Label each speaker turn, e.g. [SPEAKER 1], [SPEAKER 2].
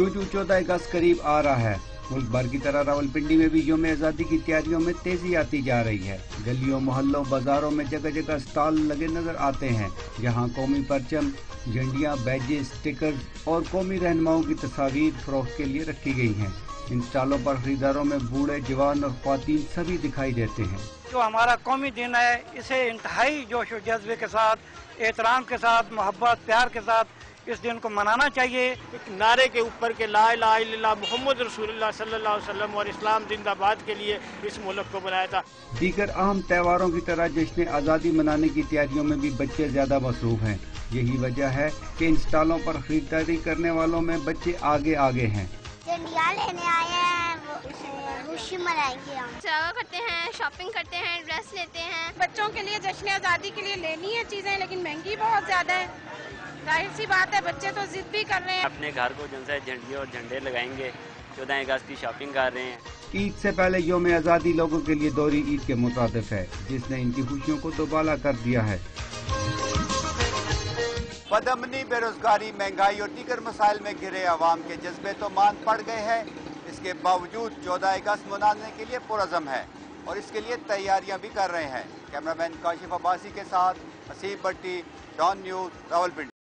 [SPEAKER 1] जो 14 अगस्त करीब आ रहा है, मुल्क भर की तरह रावलपिंडी में भी यौम आज़ादी की तैयारियों में तेजी आती जा रही है। गलियों, मोहल्लों, बाजारों में जगह जगह स्टॉल लगे नजर आते हैं, जहां कौमी परचम, झंडियां, बैजेस, स्टिकर्स और कौमी रहनुमाओं की तस्वीर फरोख्त के लिए रखी गई हैं। इन स्टॉलों पर खरीदारों में बूढ़े, जवान और ख्वातीन सभी दिखाई देते हैं।
[SPEAKER 2] जो हमारा कौमी दिन है, इसे इंतहाई जोश और जज्बे के साथ, एहतराम के साथ, मोहब्बत, प्यार के साथ इस दिन को मनाना चाहिए।
[SPEAKER 3] एक नारे के ऊपर के ला इलाहा इल्लल्लाह मुहम्मद रसूलुल्लाह सल्लल्लाहु अलैहि वसल्लम और इस्लाम जिंदाबाद के लिए इस मुल्क को बनाया था।
[SPEAKER 1] दीगर अहम त्योहारों की तरह जश्न आज़ादी मनाने की तैयारियों में भी बच्चे ज्यादा मसरूफ हैं। यही वजह है कि इन स्टॉलों पर खरीदारी करने वालों में बच्चे आगे आगे हैं।
[SPEAKER 4] झंडियाँ लेने आए हैं, खुशी मनाएंगे हम।
[SPEAKER 5] सरावा करते हैं, शॉपिंग करते हैं, ड्रेस लेते हैं।
[SPEAKER 6] बच्चों के लिए जश्न आज़ादी के लिए लेनी है चीज़ें, लेकिन महंगी बहुत ज़्यादा है। जाहिर सी बात है, बच्चे तो जिद भी कर रहे हैं।
[SPEAKER 7] अपने घर को जो है झंडी और झंडे लगाएंगे, 14 अगस्त की शॉपिंग कर रहे हैं।
[SPEAKER 1] ईद से पहले यौम आज़ादी लोगों के लिए दोहरी ईद के मुताबिक है, जिसने इनकी खुशियों को दोबाला कर दिया है। बदअमनी, बेरोजगारी, महंगाई और दीगर मसाइल में घिरे अवाम के जज्बे तो मान पड़ गए हैं। इसके बावजूद 14 अगस्त मनाने के लिए पुरज़म है और इसके लिए तैयारियां भी कर रहे हैं। कैमरामैन काशिफ अब्बासी के साथ हसीब भट्टी, डॉन न्यूज़, रावलपिंडी।